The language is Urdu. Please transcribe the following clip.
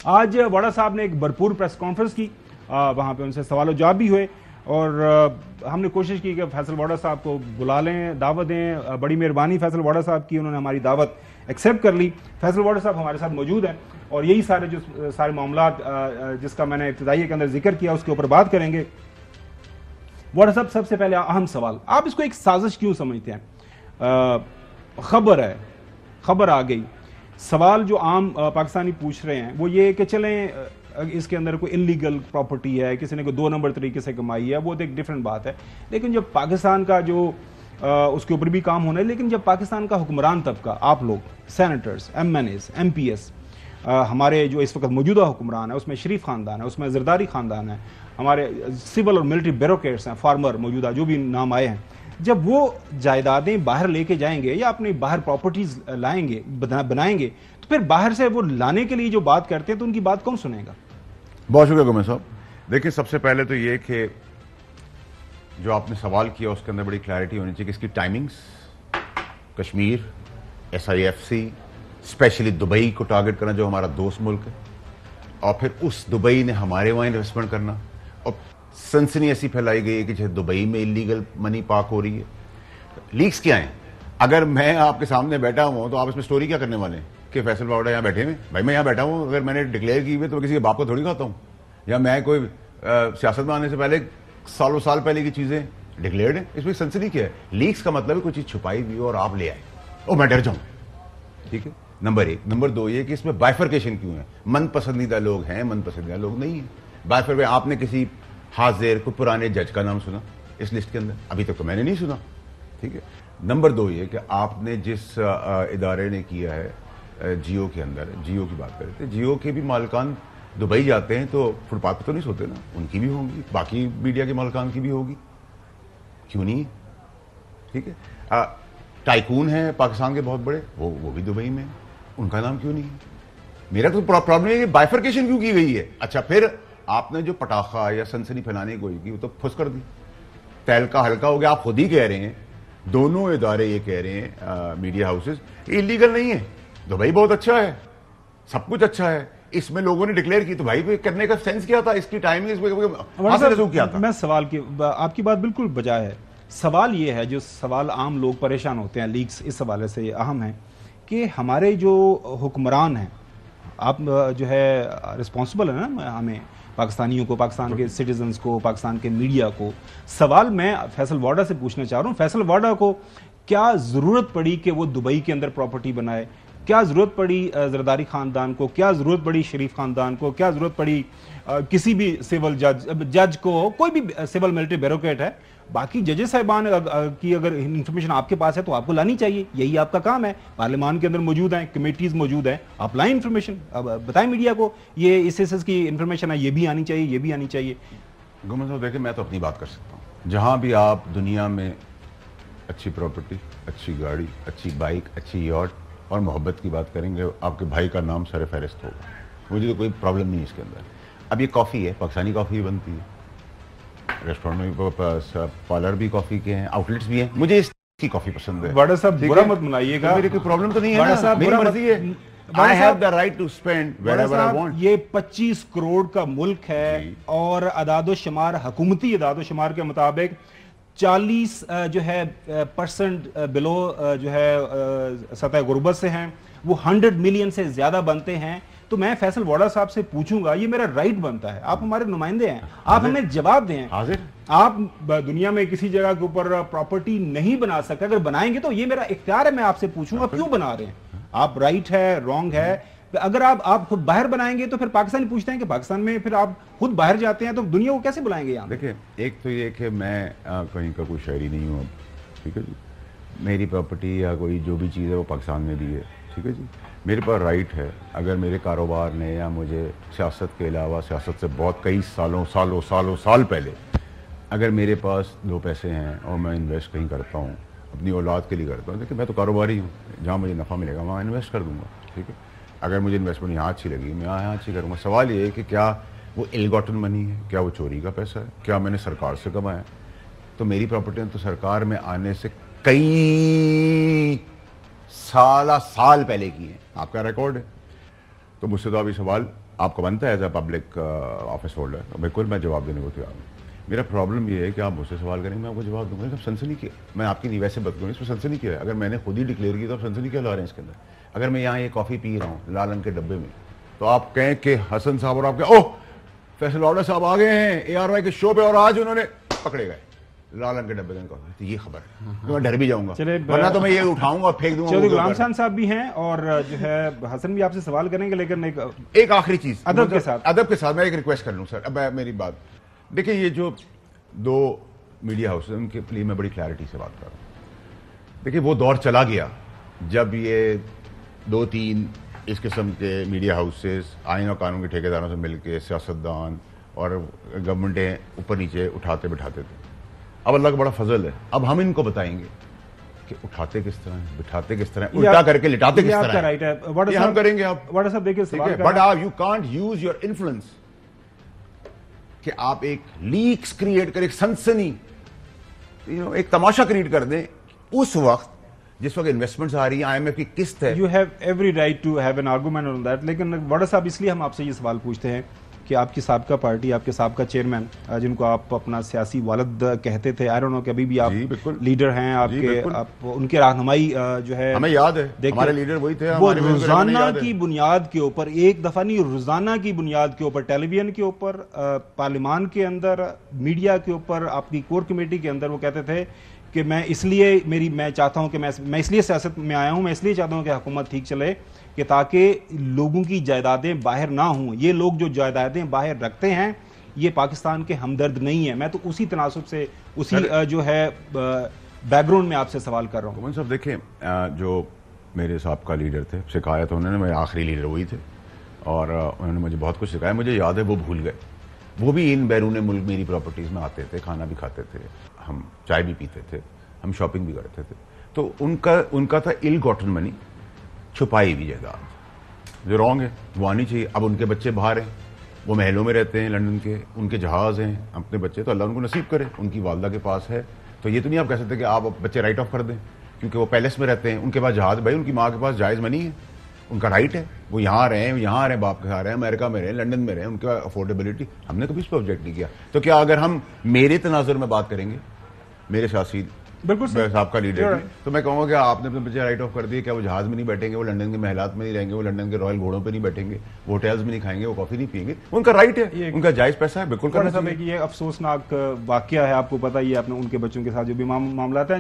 آج واڈا صاحب نے ایک بھرپور پریس کانفرنس کی، وہاں پہ ان سے سوال و جواب بھی ہوئے، اور ہم نے کوشش کی کہ فیصل واڈا صاحب کو بلا لیں، دعوت دیں۔ بڑی مہربانی فیصل واڈا صاحب کی، انہوں نے ہماری دعوت ایکسیپٹ کر لی۔ فیصل واڈا صاحب ہمارے ساتھ موجود ہیں اور یہی سارے معاملات جس کا میں نے ابتدائیے کے اندر ذکر کیا اس کے اوپر بات کریں گے۔ واڈا صاحب، سب سے پہلے اہم سوال، آپ اس کو ایک سازش کیوں سمجھتے ہیں؟ خبر آ گئی، سوال جو عام پاکستانی پوچھ رہے ہیں وہ یہ کہ چلیں اس کے اندر کوئی انلیگل پراپرٹی ہے، کسی نے کوئی 2 نمبر طریقے سے کمائی ہے، وہ تو ایک ڈیفرنٹ بات ہے، لیکن جب پاکستان کا جو اس کے اوپر بھی کام ہونا ہے، لیکن جب پاکستان کا حکمران طبقہ، آپ لوگ senators, M N As, M P As, ہمارے جو اس وقت موجودہ حکمران ہے، اس میں شریف خاندان ہے، اس میں زرداری خاندان ہے، ہمارے سول اور ملٹری بیوروکریٹس ہیں، فارمر موجودہ جو بھی نام آئے ہیں، جب وہ جائیدادیں باہر لے کے جائیں گے یا اپنی باہر پراپرٹیز لائیں گے، بنائیں گے، تو پھر باہر سے وہ لانے کے لیے جو بات کرتے ہیں تو ان کی بات کون سنے گا؟ بہت شکریہ گومے صاحب۔ دیکھیں، سب سے پہلے تو یہ کہ جو آپ نے سوال کیا اس کے اندر بڑی کلیئرٹی ہونی چاہیے کہ اس کی timings, Kashmir, S I F C, especially Dubai کو ٹارگٹ کرنا جو ہمارا دوست ملک ہے، اور پھر اس دبئی نے ہمارے وہاں انویسٹمنٹ کرنا، اور سنسنی ایسی پھیلائی گئی ہے کہ جیسے دبئی میں انلیگل منی پاک ہو رہی ہے۔ لیکس کیا ہیں؟ اگر میں آپ کے سامنے بیٹھا ہوں تو آپ اس میں سٹوری کیا کرنے والے ہیں کہ فیصل واڈا یہاں بیٹھے ہیں؟ بھائی میں یہاں بیٹھا ہوں، اگر میں نے ڈکلیئر کی ہوئی تو میں کسی کے باپ کو تھوڑی کھاتا ہوں، یا میں کوئی سیاست میں آنے سے پہلے سالوں سال پہلے کی چیزیں ڈکلیئرڈ ہیں۔ اس میں سنسنی کیا ہے؟ لیکس کا مطلب ہے کوئی چیز چھپائی ہوئی اور آپ لے آئے اور میں ڈر جاؤں، ٹھیک ہے؟ نمبر 1۔ نمبر 2 یہ کہ اس میں بائفرکیشن کیوں ہے؟ من پسندیدہ لوگ ہیں، من پسندیدہ لوگ نہیں ہیں۔ بائفر آپ نے کسی حاضر کو پرانے جج کا نام سنا اس لسٹ کے اندر؟ ابھی تک تو میں نے نہیں سنا، ٹھیک ہے؟ نمبر 2 یہ کہ آپ نے جس ادارے نے کیا ہے جیو کے اندر، جیو کی بات کرتے تھے، جیو کے بھی مالکان دبئی جاتے ہیں تو فٹ پاتھ پہ تو نہیں سوتے نا، ان کی بھی ہوں گی، باقی میڈیا کے مالکان کی بھی ہوگی، کیوں نہیں؟ ٹھیک ہے؟ ٹائکون ہیں پاکستان کے بہت بڑے، وہ بھی دبئی میں، ان کا نام کیوں نہیں ہے؟ میرا تو پرابلم ہے کہ بائفرکیشن کیوں کی گئی ہے؟ اچھا، پھر آپ نے جو پٹاخہ یا سنسنی پھیلانے کی کوئی کی وہ تو پھس کر دی، تیل کا ہلکا ہو گیا۔ آپ خود ہی کہہ رہے ہیں، دونوں ادارے یہ کہہ رہے ہیں میڈیا ہاؤسز، انلیگل نہیں ہے، دبئی بہت اچھا ہے، سب کچھ اچھا ہے، اس میں لوگوں نے ڈکلیئر کی، تو بھائی کرنے کا سینس کیا تھا؟ اس کی ٹائمنگ کیا تھا؟ میں سوال کی، آپ کی بات بالکل بجا ہے۔ سوال یہ ہے، جو سوال عام لوگ پریشان ہوتے ہیں لیکس اس حوالے سے یہ اہم ہے کہ ہمارے جو حکمران ہیں، آپ جو ہے رسپانسبل ہے نا ہمیں پاکستانیوں کو، پاکستان کے سٹیزنز کو، پاکستان کے میڈیا کو۔ سوال میں فیصل واڈا سے پوچھنا چاہ رہا ہوں، فیصل واڈا کو کیا ضرورت پڑی کہ وہ دبئی کے اندر پراپرٹی بنائے؟ کیا ضرورت پڑی زرداری خاندان کو؟ کیا ضرورت پڑی شریف خاندان کو؟ کیا ضرورت پڑی کسی بھی سول جج کو؟ کوئی بھی سول ملٹری بیوروکریٹ ہے، باقی ججز صاحبان کی اگر انفارمیشن آپ کے پاس ہے تو آپ کو لانی چاہیے، یہی آپ کا کام ہے۔ پارلیمان کے اندر موجود ہیں، کمیٹیز موجود ہیں، آپ لائیں انفارمیشن، بتائیں میڈیا کو یہ اس کی انفارمیشن ہے، یہ بھی آنی چاہیے، یہ بھی آنی چاہیے۔ گومن صاحب دیکھیں، میں تو اپنی بات کر سکتا ہوں، جہاں بھی آپ دنیا میں اچھی پراپرٹی، اچھی گاڑی، اچھی بائک، اچھی یاٹ اور محبت کی بات کریں گے، آپ کے بھائی کا نام سر فہرست ہوگا، مجھے تو کوئی پرابلم نہیں اس کے اندر۔ اب یہ کافی ہے، پاکستانی کافی بنتی ہے، ریسٹورینٹ میں بھی، پارلر بھی کافی کے ہیں، آؤٹ لیٹس بھی ہیں، مجھے اس کی کافی پسند ہے۔ واڈا صاحب برا مت منائیے گا، میری کوئی پرابلم تو نہیں ہے، میری مرضی ہے، I have the right to spend wherever I want۔ یہ 25 کروڑ کا ملک ہے اور اعداد و شمار، حکومتی اعداد و شمار کے مطابق 40 جو ہے پرسنٹ بلو جو ہے سطح غربت سے ہیں، وہ 100 ملین سے زیادہ بنتے ہیں۔ تو میں فیصل واڈا صاحب سے پوچھوں گا، یہ میرا رائٹ بنتا ہے، آپ ہمارے نمائندے ہیں، آپ ہمیں جواب دیں۔ آپ دنیا میں کسی جگہ کے اوپر پراپرٹی نہیں بنا سکتے، اگر بنائیں گے تو یہ میرا اختیار ہے، میں آپ سے پوچھوں گا کیوں بنا رہے ہیں آپ؟ رائٹ ہے، رانگ ہے؟ اگر آپ خود باہر بنائیں گے تو پھر پاکستانی پوچھتے ہیں کہ پاکستان میں پھر آپ خود باہر جاتے ہیں تو دنیا کو کیسے بلائیں گے یہاں؟ دیکھیں، ایک تو یہ کہ میں کہیں کا کوئی شہری نہیں ہوں، ٹھیک ہے جی، میری پراپرٹی یا کوئی جو بھی چیز ہے وہ پاکستان میں بھی ہے، ٹھیک ہے جی، میرے پاس رائٹ ہے، اگر میرے کاروبار نے یا مجھے سیاست کے علاوہ، سیاست سے بہت کئی سال پہلے اگر میرے پاس 2 پیسے ہیں اور میں انویسٹ کہیں کرتا ہوں، اپنی اولاد کے لیے کرتا ہوں، دیکھیں میں تو کاروباری ہوں، جہاں مجھے نفع ملے گا وہاں انویسٹ کر دوں گا، ٹھیک ہے؟ اگر مجھے انویسٹمنٹ یہاں اچھی لگی میں یہاں اچھی کروں گا۔ سوال یہ ہے کہ کیا وہ ill gotten منی ہے، کیا وہ چوری کا پیسہ ہے، کیا میں نے سرکار سے کمایا؟ تو میری پراپرٹیاں تو سرکار میں آنے سے کئی سال پہلے کی ہیں، آپ کا ریکارڈ ہے، تو مجھ سے تو آپ یہ سوال آپ کا بنتا ہے as a public office holder, بالکل میں جواب دینے کو تیار ہوں. میرا پرابلم یہ ہے کہ آپ مجھ سے سوال کریں گے، میں آپ کو جواب دوں گا. سنسنی کیا میں آپ کی نہیں ویسے بات کروں، اس میں سنسنی کیا ہے؟ اگر میں نے خود ہی ڈکلیئر کی تو آپ سنسنی کیا لا رہے ہیں اس کے اندر؟ اگر میں یہاں یہ کافی پی رہا ہوں لال رنگ کے ڈبے میں، تو آپ کہیں کہ حسن صاحب اور آپ کے اوہ فیصل آؤڈر صاحب آ گئے ہیں ARY کے شو پہ اور آج انہوں نے پکڑے گئے لال رنگ کے ڈبے کا، تو یہ خبر ہے تو میں ڈر بھی جاؤں گا، ورنہ تو میں یہ اٹھاؤں گا اور پھینک دوں گا. چودھری غلام خان صاحب بھی ہیں اور جو ہے حسن بھی آپ سے سوال کریں گے، لیکن ایک آخری چیز ادب کے ساتھ میں ایک ریکویسٹ کر لوں سر. اب میری بات دیکھیں، یہ جو 2 میڈیا ہاؤس ان کے لیے میں بڑی کلیئرٹی سے بات کر رہا ہوں. دیکھیں وہ دور چلا گیا جب یہ 2-3 اس قسم کے میڈیا ہاؤسز آئین اور قانون کے ٹھیکیداروں سے مل کے سیاستدان اور گورنمنٹیں اوپر نیچے اٹھاتے بٹھاتے تھے. اب اللہ کا بڑا فضل ہے، اب ہم ان کو بتائیں گے کہ اٹھاتے کس طرح ہیں، بٹھاتے کس طرح ہیں، الٹا کر کے لٹاتے کس طرح ہیں. یہ ہم کریں گے. آپ واٹر صاحب دیکھیں سوال but you can't use your influence کہ آپ ایک لیکس کریٹ کر، ایک سنسنی ایک تماشا کریٹ کر دیں اس وقت جس وقت انویسٹمنٹس آ رہی ہیں، IMF کی قسط ہے. You have every right to have an argument on that. لیکن واٹر صاحب اس لیے ہم آپ سے یہ سوال پوچھتے ہیں کہ آپ کی سابقہ پارٹی، آپ کے سابقہ چیئرمین جن کو آپ اپنا سیاسی والد کہتے تھے، آئی ڈونٹ نو کہ ابھی بھی آپ لیڈر ہیں، آپ کے ان کے رہنمائی جو ہے ہمیں یاد ہے، ہمارے لیڈر وہی تھے. وہ روزانہ کی بنیاد کے اوپر، ایک دفعہ نہیں، روزانہ کی بنیاد کے اوپر، ٹیلی ویژن کے اوپر، پارلیمان کے اندر، میڈیا کے اوپر، آپ کی کور کمیٹی کے اندر وہ کہتے تھے کہ میں اس لیے میں چاہتا ہوں کہ میں اس لیے سیاست میں آیا ہوں، میں اس لیے چاہتا ہوں کہ حکومت ٹھیک چلے کہ تاکہ لوگوں کی جائیدادیں باہر نہ ہوں. یہ لوگ جو جائیدادیں باہر رکھتے ہیں یہ پاکستان کے ہمدرد نہیں ہیں. میں تو اسی تناسب سے اسی جو ہے بیک گراؤنڈ میں آپ سے سوال کر رہا ہوں. مومن صاحب دیکھیں، جو میرے سابقہ لیڈر تھے سکھایا تو انہوں نے، میرے آخری لیڈر وہی تھے اور انہوں نے مجھے بہت کچھ سکھایا. مجھے یاد ہے وہ بھول گئے. وہ بھی ان بیرون ملک میری پراپرٹیز میں آتے تھے، کھانا بھی کھاتے تھے، ہم چائے بھی پیتے تھے، ہم شاپنگ بھی کرتے تھے. تو ان کا تھا ill gotten money، چھپائی ہوئی جائیداد جو رانگ ہے وہ آنی چاہیے. اب ان کے بچے باہر ہیں، وہ محلوں میں رہتے ہیں لنڈن کے، ان کے جہاز ہیں، اپنے بچے تو اللہ ان کو نصیب کرے، ان کی والدہ کے پاس ہے. تو یہ تو نہیں آپ کہہ سکتے کہ آپ بچے رائٹ آف کر دیں کیونکہ وہ پیلس میں رہتے ہیں، ان کے پاس جہاز. بھائی ان کی ماں کے پاس جائز منی ہے، ان کا رائٹ ہے، وہ یہاں رہے ہیں، باپ کے ساتھ رہے ہیں، امریکہ میں رہے ہیں، لنڈن میں رہے ہیں، ان کا افورڈیبلٹی. ہم نے کبھی اس پہ آبجیکٹ نہیں کیا. تو کیا اگر ہم میرے تناظر میں بات کریں گے، میرے سیاسی بالکل صاحب کا لیڈر، تو میں کہوں گا کہ آپ نے اپنے بچے رائٹ آف کر دیے. کیا وہ جہاز میں نہیں بیٹھیں گے، وہ لنڈن کے محلات میں نہیں رہیں گے، وہ لنڈن کے رائل گھوڑوں پہ نہیں بیٹھیں گے، وہ ہوٹلز میں نہیں کھائیں گے، وہ کافی نہیں پئیں گے؟ ان کا رائٹ ہے، ان کا جائز پیسہ ہے، بالکل کرنا چاہیے. یہ افسوسناک واقعہ ہے، آپ کو پتہ ہی ہے، ان کے بچوں کے ساتھ جو بھی معاملات ہیں.